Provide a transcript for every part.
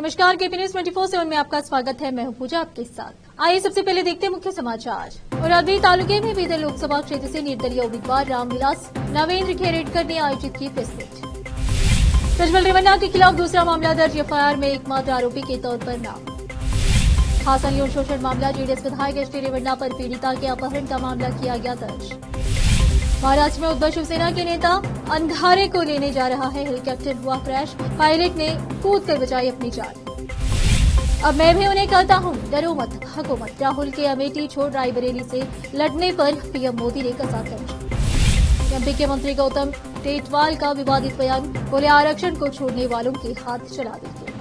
नमस्कार, KP news 24/7 में आपका स्वागत है। मैं हूं पूजा आपके साथ। आइए सबसे पहले देखते हैं मुख्य समाचार। औरादरी तालुके में बीदर लोकसभा क्षेत्र से निर्दलीय उम्मीदवार रामविलास नवेंद्र खेरेडकर ने आयोजित की प्रेस मीट। प्रज्वल रेवन्ना के खिलाफ दूसरा मामला दर्ज, एफआईआर में एकमात्र आरोपी के तौर पर नाम। हासन यौन शोषण मामला, जेडीएस विधायक एस टी रेवन्ना पर पीड़िता के अपहरण का मामला किया गया दर्ज। महाराष्ट्र में उद्धव शिवसेना के नेता अंधारे को लेने जा रहा है, हेलीकॉप्टर हुआ क्रैश, पायलट ने कूद कर बचाई अपनी जान। अब मैं भी उन्हें कहता हूं, डरो मत, भागो मत। राहुल के अमेठी छोड़ रायबरेली से लड़ने पर पीएम मोदी ने कसा तंज। एमपी के मंत्री गौतम टेटवाल का विवादित बयान, बोले आरक्षण को छोड़ने वालों के हाथ चला देंगे।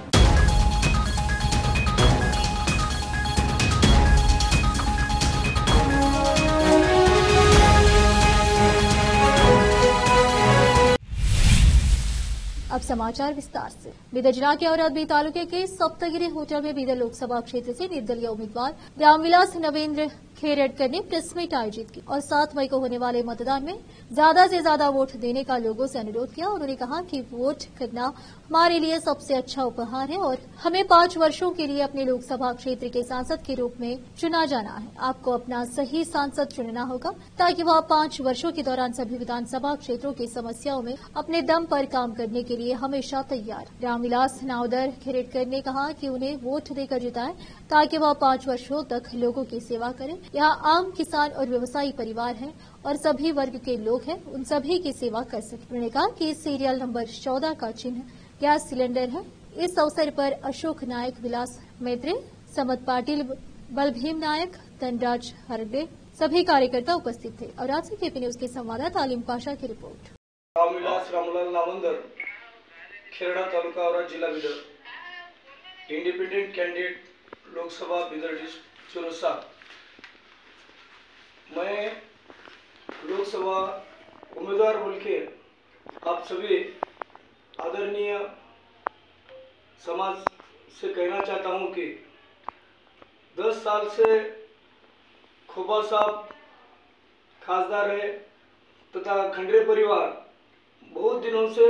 अब समाचार विस्तार से। बीदर जिला के औरादरी तालुके के सप्तगिरी होटल में बीदर लोकसभा क्षेत्र से निर्दलीय उम्मीदवार रामविलास नवेंद्र खेरेडकर ने प्रेस मीट आयोजित की और 7 मई को होने वाले मतदान में ज्यादा से ज्यादा वोट देने का लोगों से अनुरोध किया। उन्होंने कहा कि वोट करना हमारे लिए सबसे अच्छा उपहार है और हमें 5 वर्षों के लिए अपने लोकसभा क्षेत्र के सांसद के रूप में चुना जाना है। आपको अपना सही सांसद चुनना होगा ताकि वह 5 वर्षों के दौरान सभी विधानसभा क्षेत्रों की समस्याओं में अपने दम पर काम करने के लिए हमेशा तैयार। रामविलास नवेंद्र खेरेडकर ने कहा कि उन्हें वोट देकर जिताएं ताकि वह 5 वर्षों तक लोगों की सेवा करें। यहाँ आम किसान और व्यवसायी परिवार हैं और सभी वर्ग के लोग हैं, उन सभी की सेवा कर सके। उन्होंने कहा कि सीरियल नंबर 14 का चिन्ह गैस सिलेंडर है। इस अवसर पर अशोक नायक, विलास मैत्रे, समत पाटिल, बलभीम नायक, धनराज हरदे सभी कार्यकर्ता उपस्थित थे। और आज से केपी न्यूज के संवाददाता आलिम पाशा की रिपोर्ट। रामविलास रामलाल नवेंद्र खेरड़ा तालुका और जिला Bidar, independent candidate Lok Sabha Bidar district चुरुसा। मैं लोकसभा उम्मीदवार बोल के आप सभी आदरणीय समाज से कहना चाहता हूं कि 10 साल से खोबा साहब खासदार है तथा खंडरे परिवार बहुत दिनों से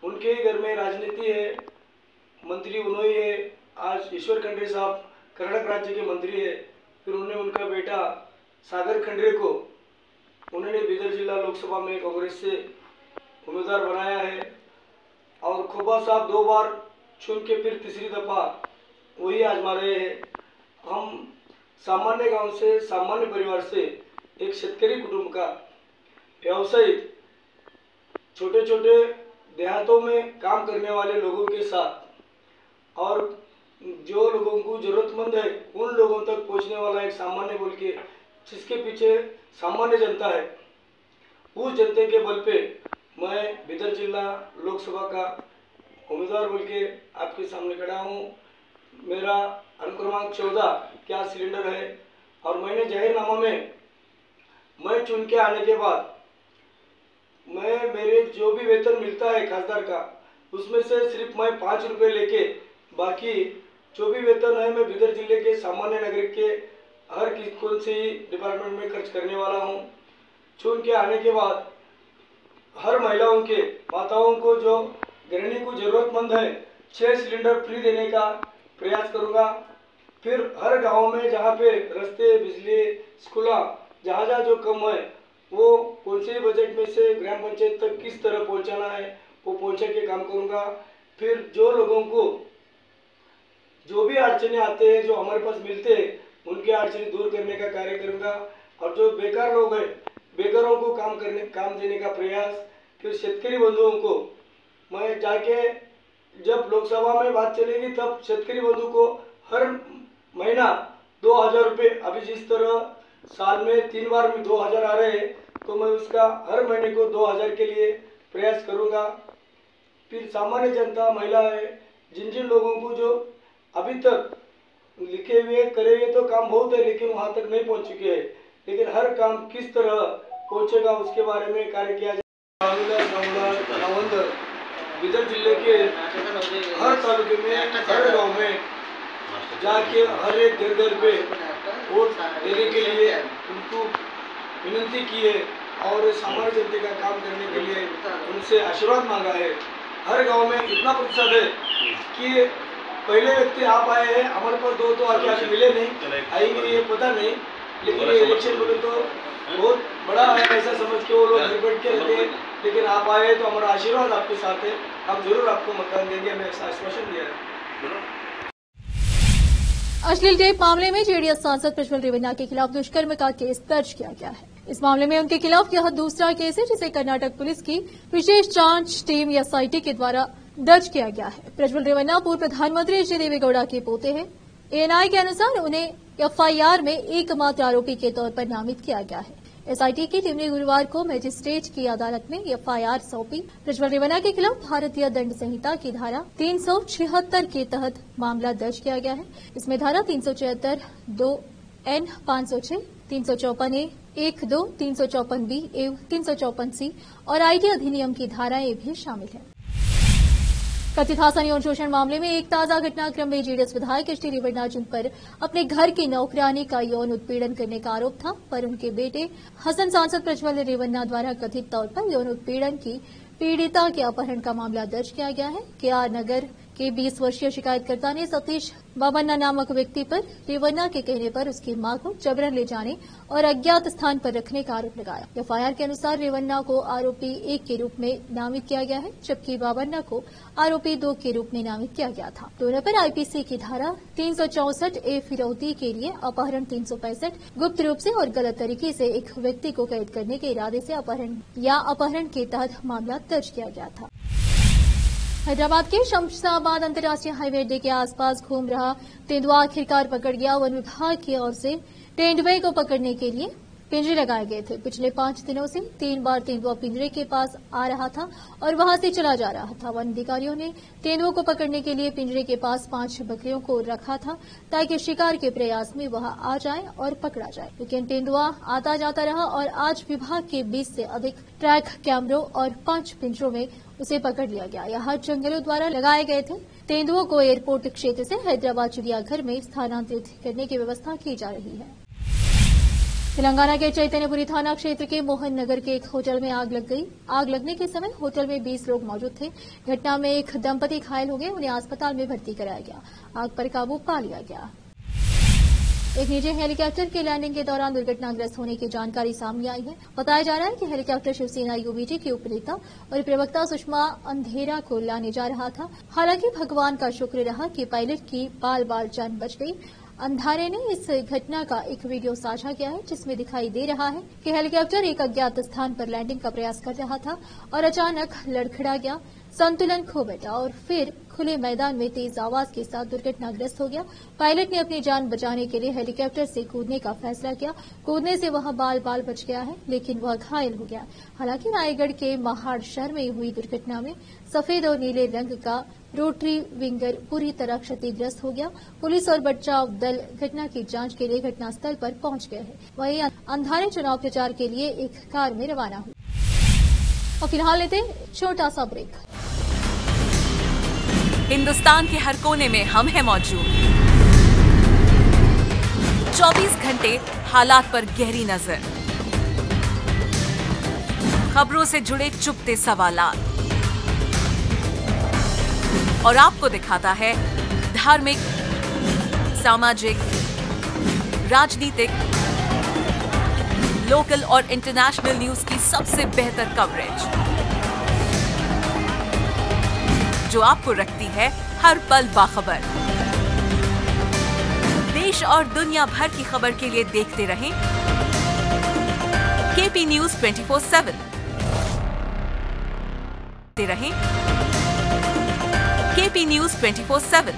उनके ही घर में राजनीति है, मंत्री उन्होंने है। आज ईश्वर खंडरे साहब कर्नाटक राज्य के मंत्री है। फिर उन्होंने उनका बेटा सागर खंडरे को उन्होंने बीदर जिला लोकसभा में कांग्रेस से उम्मीदवार बनाया है और खोबा साहब 2 बार चुन के फिर तीसरी दफा वही आजमा रहे हैं। हम सामान्य गांव से, सामान्य परिवार से, एक शेतकरी कुटुंब का व्यवसायिक छोटे छोटे देहातों में काम करने वाले लोगों के साथ और जो लोगों को जरूरतमंद है उन लोगों तक पहुंचने वाला एक सामान्य बोल के जिसके पीछे सामान्य जनता है, उस जनता के बल पे मैं बीदर जिला लोकसभा का उम्मीदवार बोल के आपके सामने खड़ा हूँ। मेरा अनुक्रमांक 14 गैस सिलेंडर है और मैंने जाहिरनामा में मैं चुन के आने के बाद मेरे जो भी वेतन मिलता है खासदार का उसमें से सिर्फ मैं 5 रुपये लेके बाकी जो भी वेतन है मैं बीदर जिले के सामान्य नागरिक के हर कौन से ही डिपार्टमेंट में खर्च करने वाला हूं। चुन के आने के बाद हर महिलाओं के माताओं को जो गृहिणी को जरूरतमंद है 6 सिलेंडर फ्री देने का प्रयास करूंगा। फिर हर गांव में जहां पे रास्ते, बिजली, स्कूल जहां जहां जो कम है वो कौन से बजट में से ग्राम पंचायत तक किस तरह पहुंचाना है वो पहुंचा के काम करूंगा। फिर जो लोगों को जो भी अड़चने आते हैं जो हमारे पास मिलते हैं उनके अड़चने दूर करने का कार्य करूंगा और जो बेकार लोग हैं बेकारों को काम देने का प्रयास। फिर शेतकरी बंधुओं को मैं जाके जब लोकसभा में बात चलेगी तब शेतकरी बंधु को हर महीना 2000 रुपये, अभी जिस तरह साल में 3 बार में 2000 आ रहे हैं तो मैं उसका हर महीने को 2000 के लिए प्रयास करूंगा। फिर सामान्य जनता, महिलाएं, जिन जिन लोगों को जो अभी तक लिखे हुए करे हुए तो काम बहुत है लेकिन वहां तक नहीं पहुंच चुके हैं, लेकिन हर काम किस तरह पहुंचेगा उसके बारे में कार्य किया जाए। नवेंद्र बीदर जिले के हर तालुके में, हर गांव में जाके हर एक घर पे वोट देने के लिए उनको विनती की है और सामान्य जनता का काम करने के लिए उनसे आशीर्वाद मांगा है। हर गांव में इतना प्रतिशत है कि पहले व्यक्ति आप आए हैं, हमारे पास दो तो आगे आगे मिले नहीं, आएंगे ये पता नहीं, लेकिन ये इलेक्शन बोले तो बहुत बड़ा है ऐसा समझ के वो लोग घर बैठ के रहते हैं। लेकिन आप आए तो हमारा आशीर्वाद आपके साथ है, हम जरूर आपको मतदान देंगे, हमें ऐसा आश्वासन दिया है। अश्लील टेप मामले में जेडीएस सांसद प्रज्वल रेवन्ना के खिलाफ दुष्कर्म का केस दर्ज किया गया है। इस मामले में उनके खिलाफ यह दूसरा केस है जिसे कर्नाटक पुलिस की विशेष जांच टीम एसआईटी के द्वारा दर्ज किया गया है। प्रज्वल रेवन्ना पूर्व प्रधानमंत्री एच डी देवेगौड़ा के पोते हैं। एएनआई के अनुसार उन्हें एफआईआर में एकमात्र आरोपी के तौर पर नामित किया गया है। एसआईटी की टीम ने गुरुवार को मजिस्ट्रेट की अदालत में एफआईआर सौंपी। प्रज्वल रेवन्ना के खिलाफ भारतीय दंड संहिता की धारा 376 के तहत मामला दर्ज किया गया है। इसमें धारा 376 2N 506 354A 1, 2, 354B एवं 354C और आईटी अधिनियम की धाराएं भी शामिल हैं। कथित हासन यौन शोषण मामले में एक ताजा घटनाक्रम में जेडीएस विधायक एच डी रेवन्ना जिन पर अपने घर की नौकरानी का यौन उत्पीड़न करने का आरोप था, पर उनके बेटे हसन सांसद प्रज्वल रेवन्ना द्वारा कथित तौर पर यौन उत्पीड़न की पीड़िता के अपहरण का मामला दर्ज किया गया है। केआर नगर के 20 वर्षीय शिकायतकर्ता ने सतीश बाबन्ना नामक व्यक्ति पर रेवन्ना के कहने पर उसकी मां को जबरन ले जाने और अज्ञात स्थान पर रखने का आरोप लगाया। एफआईआर के अनुसार रेवन्ना को आरोपी 1 के रूप में नामित किया गया है, जबकि बाबन्ना को आरोपी 2 के रूप में नामित किया गया था। दोनों पर आईपीसी की धारा 364A फिरौती के लिए अपहरण, 365 गुप्त रूप से और गलत तरीके से एक व्यक्ति को कैद करने के इरादे से अपहरण या अपहरण के तहत मामला दर्ज किया गया था। हैदराबाद के शमशाबाद अंतर्राष्ट्रीय हाईवे अड्डे के आसपास घूम रहा तेंदुआ आखिरकार पकड़ गया। वन विभाग की ओर से तेंदुए को पकड़ने के लिए पिंजरे लगाए गए थे। पिछले 5 दिनों से 3 बार तेंदुआ पिंजरे के पास आ रहा था और वहां से चला जा रहा था। वन अधिकारियों ने तेंदुओं को पकड़ने के लिए पिंजरे के पास 5 बकरियों को रखा था ताकि शिकार के प्रयास में वह आ जाए और पकड़ा जाए, लेकिन तेंदुआ आता जाता रहा और आज विभाग के 20 से अधिक ट्रैक कैमरों और 5 पिंजरों में उसे पकड़ लिया गया। यहाँ जंगलों द्वारा लगाए गए थे। तेंदुओं को एयरपोर्ट क्षेत्र से हैदराबाद चिड़ियाघर में स्थानांतरित करने की व्यवस्था की जा रही है। तेलंगाना के चैतन्यपुरी थाना क्षेत्र के मोहन नगर के एक होटल में आग लग गई। आग लगने के समय होटल में 20 लोग मौजूद थे। घटना में एक दंपति घायल हो गए, उन्हें अस्पताल में भर्ती कराया गया। आग पर काबू पा लिया गया। एक निजी हेलीकॉप्टर के लैंडिंग के दौरान दुर्घटनाग्रस्त होने की जानकारी सामने आई है। बताया जा रहा है कि हेलीकॉप्टर शिवसेना यूबीटी की उपनेता और प्रवक्ता सुषमा अंधेरा को लाने जा रहा था। हालांकि भगवान का शुक्र रहा कि पायलट की बाल जान बच गई। अंधारे ने इस घटना का एक वीडियो साझा किया है, जिसमें दिखाई दे रहा है कि हेलीकॉप्टर एक अज्ञात स्थान पर लैंडिंग का प्रयास कर रहा था और अचानक लड़खड़ा गया, संतुलन खो बैठा और फिर खुले मैदान में तेज आवाज के साथ दुर्घटनाग्रस्त हो गया। पायलट ने अपनी जान बचाने के लिए हेलीकॉप्टर से कूदने का फैसला किया। कूदने से वह बाल बच गया है, लेकिन वह घायल हो गया। हालांकि रायगढ़ के महाड़ शहर में हुई दुर्घटना में सफेद और नीले रंग का रोटरी विंगर पूरी तरह क्षतिग्रस्त हो गया। पुलिस और बचाव दल घटना की जांच के लिए घटनास्थल पर पहुंच गए हैं। वहीं अंधारे चुनाव प्रचार के लिए एक कार में रवाना हुई। और फिलहाल लेते छोटा सा ब्रेक। हिंदुस्तान के हर कोने में हम हैं मौजूद। 24 घंटे हालात पर गहरी नजर, खबरों से जुड़े चुपते सवालात और आपको दिखाता है धार्मिक, सामाजिक, राजनीतिक, लोकल और इंटरनेशनल न्यूज की सबसे बेहतर कवरेज, जो आपको रखती है हर पल बाखबर। देश और दुनिया भर की खबर के लिए देखते रहें केपी न्यूज 24/7। देखते रहें केपी न्यूज 24/7।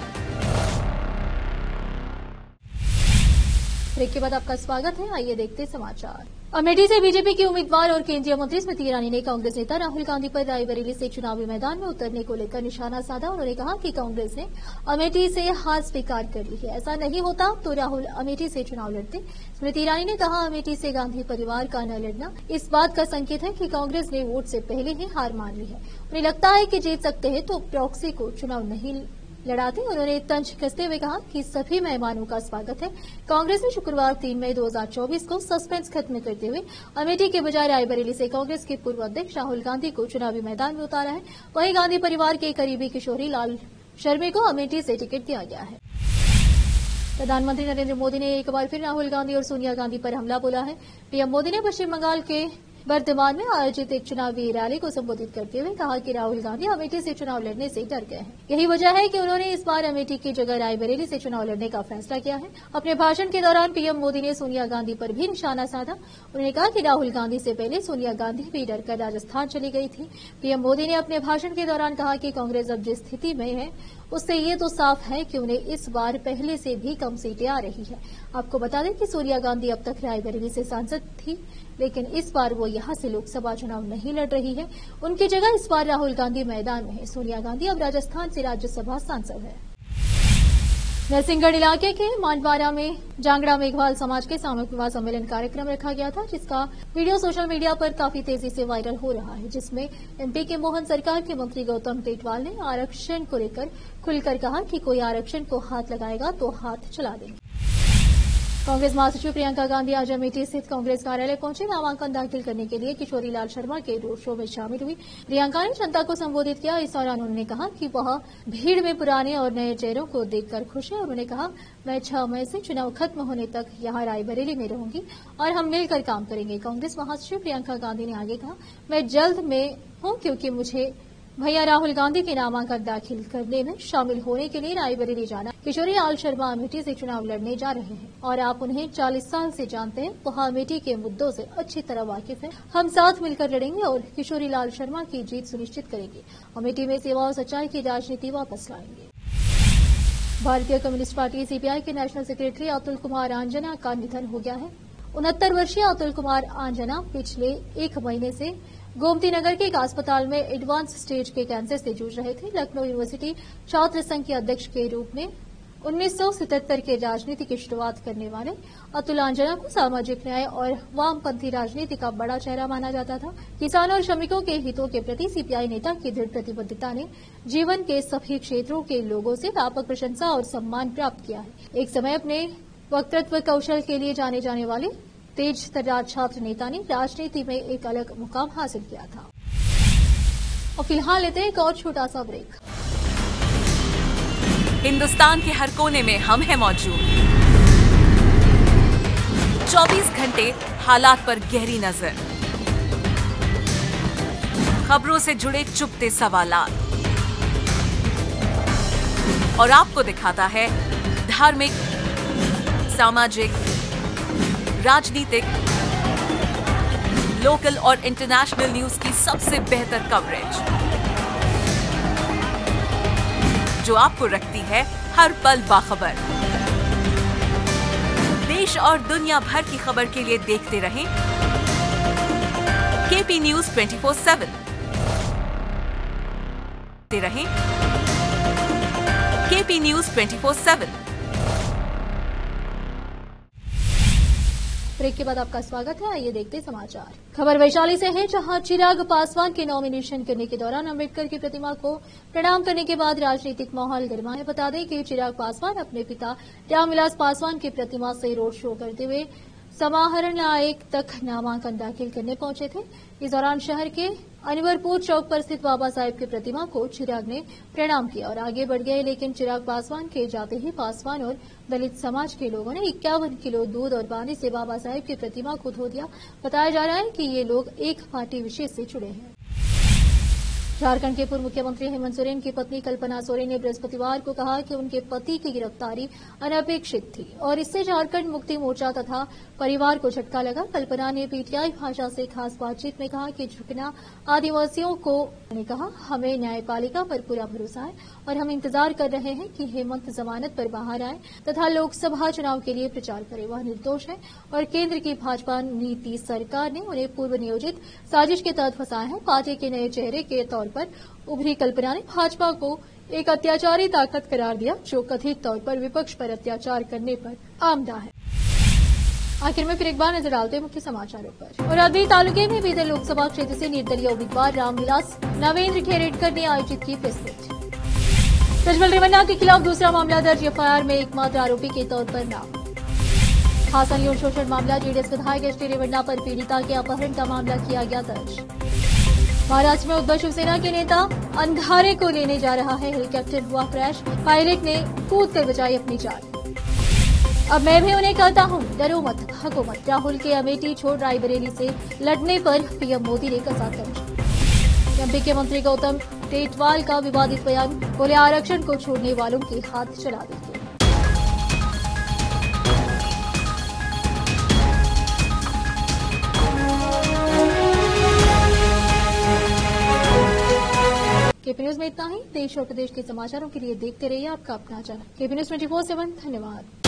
ब्रेक के बाद आपका स्वागत है। आइए देखते समाचार। अमेठी से बीजेपी की उम्मीदवार और केंद्रीय मंत्री स्मृति ईरानी ने कांग्रेस नेता राहुल गांधी पर रायबरेली से चुनावी मैदान में उतरने को लेकर निशाना साधा। उन्होंने कहा कि कांग्रेस ने अमेठी से हार स्वीकार कर ली है। ऐसा नहीं होता तो राहुल अमेठी से चुनाव लड़ते। स्मृति ईरानी ने कहा, अमेठी से गांधी परिवार का न लड़ना इस बात का संकेत है कि कांग्रेस ने वोट से पहले ही हार मान ली है। उन्हें लगता है कि जीत सकते हैं तो प्रॉक्सी को चुनाव नहीं लड़ाते। उन्होंने तंज कसते हुए कहा कि सभी मेहमानों का स्वागत है। कांग्रेस ने शुक्रवार 3 मई 2024 को सस्पेंस खत्म करते हुए अमेठी के बजाय रायबरेली से कांग्रेस के पूर्व अध्यक्ष राहुल गांधी को चुनावी मैदान में उतारा है। वहीं गांधी परिवार के करीबी किशोरी लाल शर्मा को अमेठी से टिकट दिया गया है। प्रधानमंत्री नरेंद्र मोदी ने एक बार फिर राहुल गांधी और सोनिया गांधी पर हमला बोला है। पीएम मोदी ने पश्चिम बंगाल के वर्धमान में आयोजित एक चुनावी रैली को संबोधित करते हुए कहा कि राहुल गांधी अमेठी से चुनाव लड़ने से डर गए हैं। यही वजह है कि उन्होंने इस बार अमेठी की जगह रायबरेली से चुनाव लड़ने का फैसला किया है। अपने भाषण के दौरान पीएम मोदी ने सोनिया गांधी पर भी निशाना साधा। उन्होंने कहा कि राहुल गांधी से पहले सोनिया गांधी भी डरकर राजस्थान चली गई थी। पीएम मोदी ने अपने भाषण के दौरान कहा कि कांग्रेस अब जिस स्थिति में है उससे ये तो साफ है कि उन्हें इस बार पहले से भी कम सीटें आ रही है। आपको बता दें कि सोनिया गांधी अब तक रायबरेली से सांसद थी, लेकिन इस बार वो यहां से लोकसभा चुनाव नहीं लड़ रही है। उनकी जगह इस बार राहुल गांधी मैदान में है। सोनिया गांधी अब राजस्थान से राज्यसभा सांसद है। नरसिंहगढ़ इलाके के मांडवारा में जांगड़ा मेघवाल समाज के सामूहिक विवाह सम्मेलन कार्यक्रम रखा गया था, जिसका वीडियो सोशल मीडिया पर काफी तेजी से वायरल हो रहा है, जिसमें एमपी के मोहन सरकार के मंत्री गौतम टेटवाल ने आरक्षण को लेकर खुलकर कहा कि कोई आरक्षण को हाथ लगाएगा तो हाथ चला देंगे। कांग्रेस महासचिव प्रियंका गांधी आज अमेठी स्थित कांग्रेस कार्यालय पहुंचे। नामांकन दाखिल करने के लिए किशोरी लाल शर्मा के रोड शो में शामिल हुई। प्रियंका ने जनता को संबोधित किया। इस दौरान उन्होंने कहा कि वह भीड़ में पुराने और नए चेहरों को देखकर खुश है। उन्होंने कहा, मैं 6 मई से चुनाव खत्म होने तक यहां रायबरेली में रहूंगी और हम मिलकर काम करेंगे। कांग्रेस महासचिव प्रियंका गांधी ने आगे कहा, मैं जल्द में हूं क्योंकि मुझे भैया राहुल गांधी के नामांकन दाखिल करने में शामिल होने के लिए रायबरेली जाना। किशोरी लाल शर्मा अमेठी से चुनाव लड़ने जा रहे हैं और आप उन्हें 40 साल से जानते हैं। वह अमेठी के मुद्दों से अच्छी तरह वाकिफ है। हम साथ मिलकर लड़ेंगे और किशोरी लाल शर्मा की जीत सुनिश्चित करेंगे। अमेठी में सेवा और सच्चाई की राजनीति वापस लाएंगे। भारतीय कम्युनिस्ट पार्टी सीपीआई के नेशनल सेक्रेटरी अतुल कुमार आंजना का निधन हो गया है। 69 वर्षीय अतुल कुमार आंजना पिछले 1 महीने से गोमती नगर के एक अस्पताल में एडवांस स्टेज के कैंसर से जूझ रहे थे। लखनऊ यूनिवर्सिटी छात्र संघ के अध्यक्ष के रूप में 1977 के राजनीति की शुरुआत करने वाले अतुल आंजना को सामाजिक न्याय और वामपंथी राजनीति का बड़ा चेहरा माना जाता था। किसानों और श्रमिकों के हितों के प्रति सीपीआई नेता की दृढ़ प्रतिबद्धता ने जीवन के सभी क्षेत्रों के लोगों से व्यापक प्रशंसा और सम्मान प्राप्त किया है। एक समय अपने वक्तृत्व कौशल के लिए जाने जाने वाले तेज तर्रार छात्र नेता ने राजनीति में एक अलग मुकाम हासिल किया था। और फिलहाल लेते हैं एक और छोटा सा ब्रेक। हिंदुस्तान के हर कोने में हम हैं मौजूद। 24 घंटे हालात पर गहरी नजर, खबरों से जुड़े चुपते सवालात और आपको दिखाता है धार्मिक, सामाजिक, राजनीतिक, लोकल और इंटरनेशनल न्यूज की सबसे बेहतर कवरेज, जो आपको रखती है हर पल बाखबर। देश और दुनिया भर की खबर के लिए देखते रहें केपी न्यूज 24/7। देखते रहें केपी न्यूज 24/7। ब्रेक के बाद आपका स्वागत है। आइए देखते समाचार। खबर वैशाली से है, जहां चिराग पासवान के नॉमिनेशन करने के दौरान अम्बेडकर की प्रतिमा को प्रणाम करने के बाद राजनीतिक माहौल गर्मा है। बता दें कि चिराग पासवान अपने पिता रामविलास पासवान की प्रतिमा से रोड शो करते हुए समाहरण आयोग तक नामांकन दाखिल करने पहुंचे थे। इस दौरान शहर के अनवरपुर चौक पर स्थित बाबा साहेब की प्रतिमा को चिराग ने प्रणाम किया और आगे बढ़ गए, लेकिन चिराग पासवान के जाते ही पासवान और दलित समाज के लोगों ने 51 किलो दूध और पानी से बाबा साहेब की प्रतिमा को धो दिया। बताया जा रहा है कि ये लोग एक पार्टी विशेष से जुड़े हैं। झारखंड के पूर्व मुख्यमंत्री हेमंत सोरेन की पत्नी कल्पना सोरेन ने बृहस्पतिवार को कहा कि उनके पति की गिरफ्तारी अनपेक्षित थी और इससे झारखंड मुक्ति मोर्चा तथा परिवार को झटका लगा। कल्पना ने पीटीआई भाषा से खास बातचीत में कहा कि झुकना आदिवासियों को ने कहा, हमें न्यायपालिका पर पूरा भरोसा है और हम इंतजार कर रहे हैं कि हेमंत जमानत पर बाहर आए तथा लोकसभा चुनाव के लिए प्रचार करे। वह निर्दोष है और केंद्र की भाजपा नीति सरकार ने उन्हें पूर्व नियोजित साजिश के तहत फंसाया है। पार्टी के नए चेहरे के तौर पर उभरी कल्पना ने भाजपा को एक अत्याचारी ताकत करार दिया, जो कथित तौर पर विपक्ष पर अत्याचार करने पर आमदा है। आखिर में फिर एक बार नजर डालते हैं मुख्य समाचारों पर। और अरबी तालुके में बीते लोकसभा क्षेत्र से निर्दलीय उम्मीदवार रामविलास नवेंद्र खेरेडकर ने आयोजित की प्रेस मीट। प्रज्वल रेवन्ना के खिलाफ दूसरा मामला दर्ज, एफआईआर में एकमात्र आरोपी के तौर पर नाम। हासन यौन शोषण मामला, जेडीएस विधायक एसटी रेवन्ना पर पीड़िता के अपहरण का मामला किया गया दर्ज। महाराष्ट्र में उद्धव शिवसेना के नेता अंधारे को लेने जा रहा है, हेलीकॉप्टर हुआ क्रैश, पायलट ने कूद कर बचाई अपनी जान। अब मैं भी उन्हें कहता हूं, डरो मत, भागो मत। राहुल के अमेठी छोड़ रायबरेली से लड़ने पर पीएम मोदी ने कसा तंज। एमपी के मंत्री गौतम टेटवाल का विवादित बयान, बोले आरक्षण को छोड़ने वालों के हाथ चला देंगे। केपी न्यूज में इतना ही। देश और प्रदेश के समाचारों के लिए देखते रहिए आपका अपना चैनल केपी न्यूज 24/7। धन्यवाद।